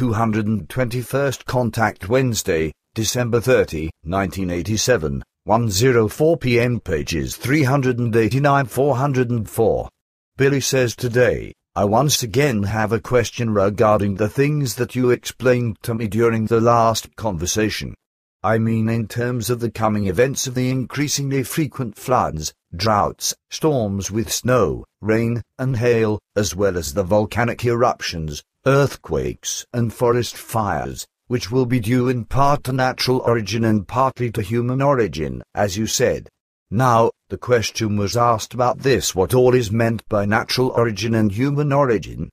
221st Contact Wednesday, December 30, 1987, 1:04 p.m. Pages 389-404. Billy says today, I once again have a question regarding the things that you explained to me during the last conversation. I mean in terms of the coming events of the increasingly frequent floods, droughts, storms with snow, rain, and hail, as well as the volcanic eruptions, earthquakes, and forest fires, which will be due in part to natural origin and partly to human origin, as you said. Now, the question was asked about this: what all is meant by natural origin and human origin?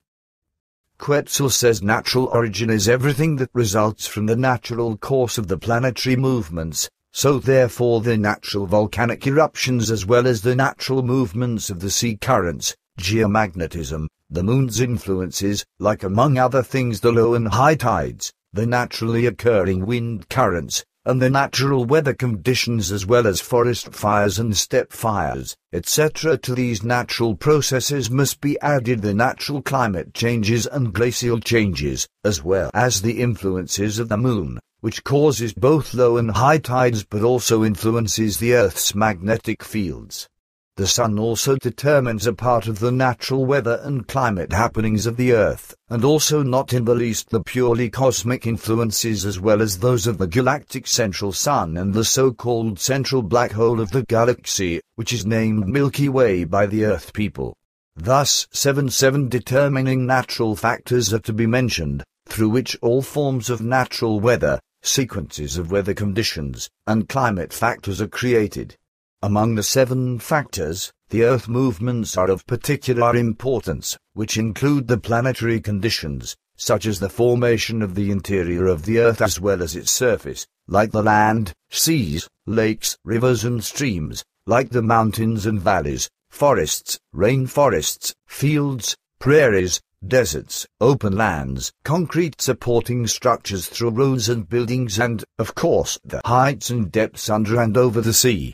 Quetzal says natural origin is everything that results from the natural course of the planetary movements, so therefore the natural volcanic eruptions as well as the natural movements of the sea currents, geomagnetism, the moon's influences, like among other things the low and high tides, the naturally occurring wind currents, and the natural weather conditions as well as forest fires and steppe fires, etc. To these natural processes must be added the natural climate changes and glacial changes, as well as the influences of the moon, which causes both low and high tides but also influences the Earth's magnetic fields. The sun also determines a part of the natural weather and climate happenings of the Earth, and also not in the least the purely cosmic influences as well as those of the galactic central sun and the so-called central black hole of the galaxy, which is named Milky Way by the Earth people. Thus, 7 determining natural factors are to be mentioned, through which all forms of natural weather, sequences of weather conditions, and climate factors are created. Among the 7 factors, the Earth movements are of particular importance, which include the planetary conditions, such as the formation of the interior of the Earth as well as its surface, like the land, seas, lakes, rivers and streams, like the mountains and valleys, forests, rainforests, fields, prairies, deserts, open lands, concrete supporting structures through roads and buildings and, of course, the heights and depths under and over the sea.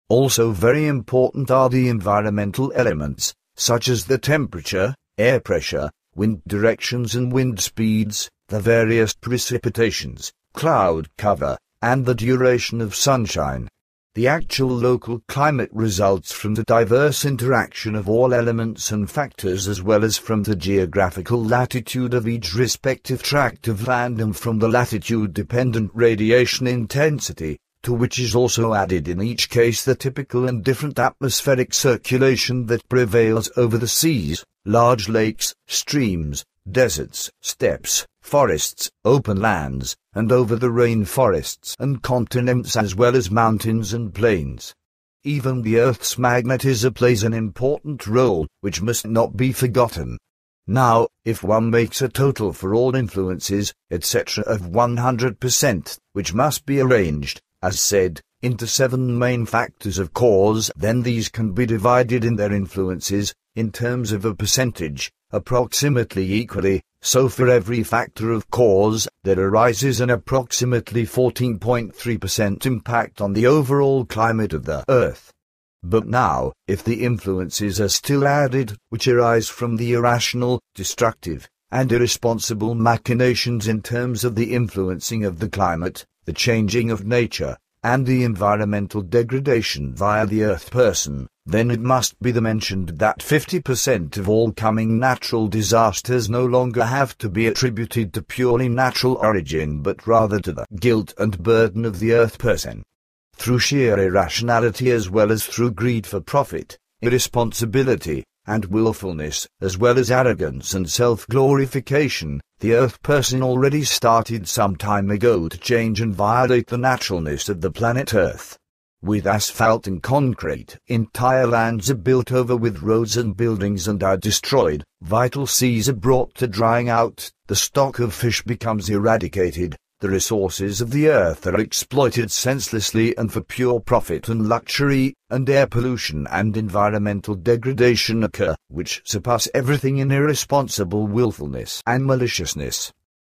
Also very important are the environmental elements, such as the temperature, air pressure, wind directions and wind speeds, the various precipitations, cloud cover, and the duration of sunshine. The actual local climate results from the diverse interaction of all elements and factors as well as from the geographical latitude of each respective tract of land and from the latitude-dependent radiation intensity, to which is also added in each case the typical and different atmospheric circulation that prevails over the seas, large lakes, streams, deserts, steppes, forests, open lands, and over the rainforests and continents as well as mountains and plains. Even the Earth's magnetism plays an important role, which must not be forgotten. Now, if one makes a total for all influences, etc. of 100%, which must be arranged, as said, into 7 main factors of cause, then these can be divided in their influences, in terms of a percentage, approximately equally, so for every factor of cause, there arises an approximately 14.3% impact on the overall climate of the Earth. But now, if the influences are still added, which arise from the irrational, destructive, and irresponsible machinations in terms of the influencing of the climate, the changing of nature, and the environmental degradation via the Earth person, then it must be mentioned that 50% of all coming natural disasters no longer have to be attributed to purely natural origin but rather to the guilt and burden of the Earth person. Through sheer irrationality as well as through greed for profit, irresponsibility, and willfulness, as well as arrogance and self-glorification, the Earth person already started some time ago to change and violate the naturalness of the planet Earth. With asphalt and concrete, entire lands are built over with roads and buildings and are destroyed, vital seas are brought to drying out, the stock of fish becomes eradicated, the resources of the Earth are exploited senselessly and for pure profit and luxury, and air pollution and environmental degradation occur, which surpass everything in irresponsible willfulness and maliciousness.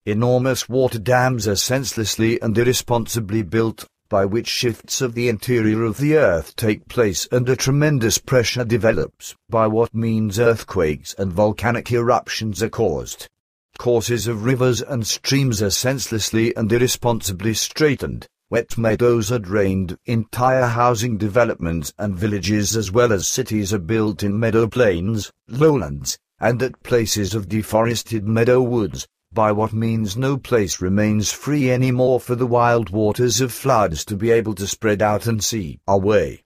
Enormous water dams are senselessly and irresponsibly built, by which shifts of the interior of the Earth take place and a tremendous pressure develops, by what means earthquakes and volcanic eruptions are caused. Courses of rivers and streams are senselessly and irresponsibly straightened. Wet meadows are drained, entire housing developments and villages as well as cities are built in meadow plains, lowlands, and at places of deforested meadow woods, by what means no place remains free anymore for the wild waters of floods to be able to spread out and seep away.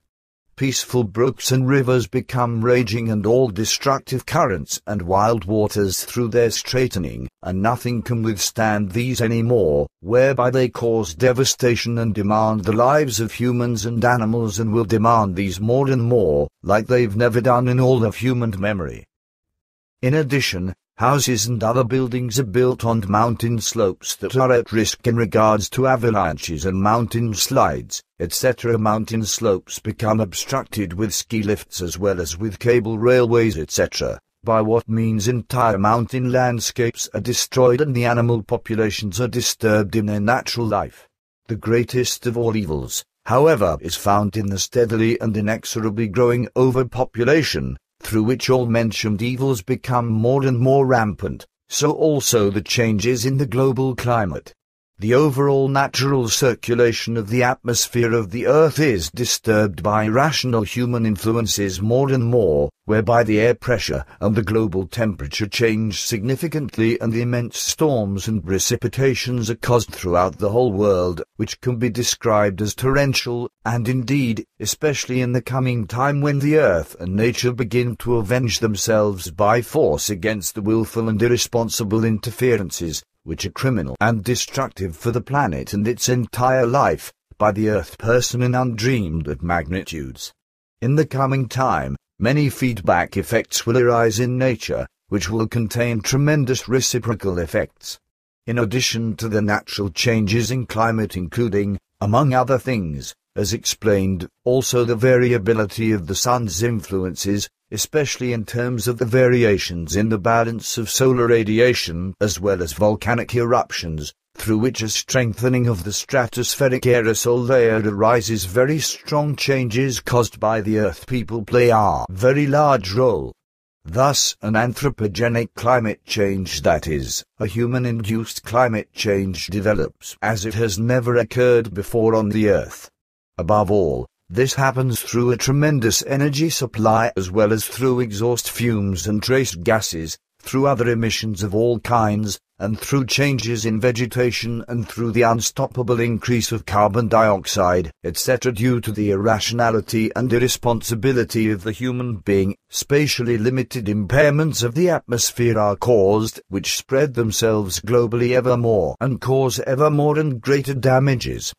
Peaceful brooks and rivers become raging and all destructive currents and wild waters through their straightening, and nothing can withstand these anymore, whereby they cause devastation and demand the lives of humans and animals and will demand these more and more, like they've never done in all of human memory. In addition, houses and other buildings are built on mountain slopes that are at risk in regards to avalanches and mountain slides, etc. Mountain slopes become obstructed with ski lifts as well as with cable railways, etc., by what means entire mountain landscapes are destroyed and the animal populations are disturbed in their natural life. The greatest of all evils, however, is found in the steadily and inexorably growing overpopulation, through which all mentioned evils become more and more rampant, so also the changes in the global climate. The overall natural circulation of the atmosphere of the Earth is disturbed by irrational human influences more and more, whereby the air pressure and the global temperature change significantly and immense storms and precipitations are caused throughout the whole world, which can be described as torrential, and indeed, especially in the coming time when the Earth and nature begin to avenge themselves by force against the willful and irresponsible interferences, which are criminal and destructive for the planet and its entire life, by the Earth person in undreamed at magnitudes. In the coming time, many feedback effects will arise in nature, which will contain tremendous reciprocal effects. In addition to the natural changes in climate including, among other things, as explained, also the variability of the sun's influences, especially in terms of the variations in the balance of solar radiation as well as volcanic eruptions, through which a strengthening of the stratospheric aerosol layer arises. Very strong changes caused by the Earth people play a very large role. Thus, an anthropogenic climate change, that is, a human-induced climate change, develops as it has never occurred before on the Earth. Above all, this happens through a tremendous energy supply as well as through exhaust fumes and trace gases, through other emissions of all kinds, and through changes in vegetation and through the unstoppable increase of carbon dioxide, etc. Due to the irrationality and irresponsibility of the human being, spatially limited impairments of the atmosphere are caused, which spread themselves globally ever more and cause ever more and greater damages.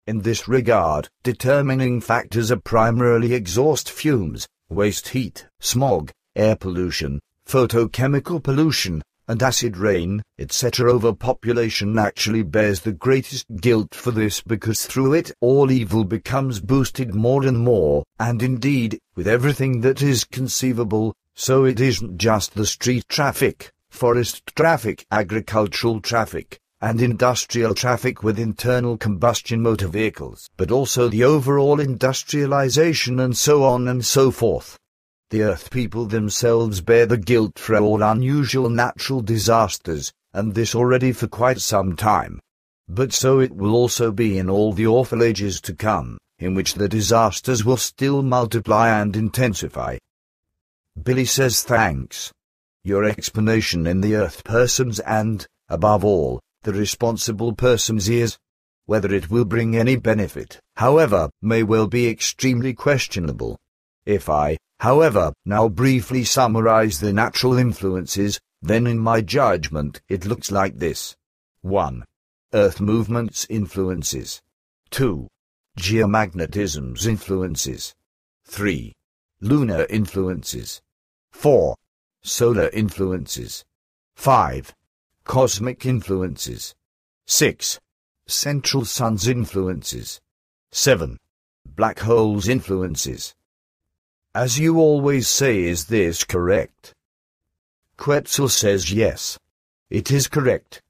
In this regard, determining factors are primarily exhaust fumes, waste heat, smog, air pollution, photochemical pollution, and acid rain, etc. Overpopulation actually bears the greatest guilt for this because through it all evil becomes boosted more and more, and indeed, with everything that is conceivable, so it isn't just the street traffic, forest traffic, agricultural traffic, and industrial traffic with internal combustion motor vehicles, but also the overall industrialization and so on and so forth. The Earth people themselves bear the guilt for all unusual natural disasters, and this already for quite some time. But so it will also be in all the awful ages to come, in which the disasters will still multiply and intensify. Billy says thanks. Your explanation in the Earth person's and, above all, the responsible person's ears. Whether it will bring any benefit, however, may well be extremely questionable. If I, however, now briefly summarize the natural influences, then in my judgment it looks like this. 1. Earth movements influences. 2. Geomagnetism's influences. 3. Lunar influences. 4. Solar influences. 5. Cosmic influences. 6. Central sun's influences. 7. Black holes influences. As you always say, is this correct? Quetzal says yes. It is correct.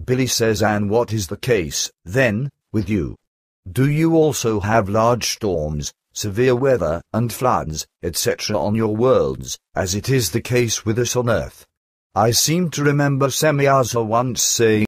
Billy says, and what is the case, then, with you? Do you also have large storms, severe weather, and floods, etc. on your worlds, as it is the case with us on Earth? I seem to remember Semyaza once saying,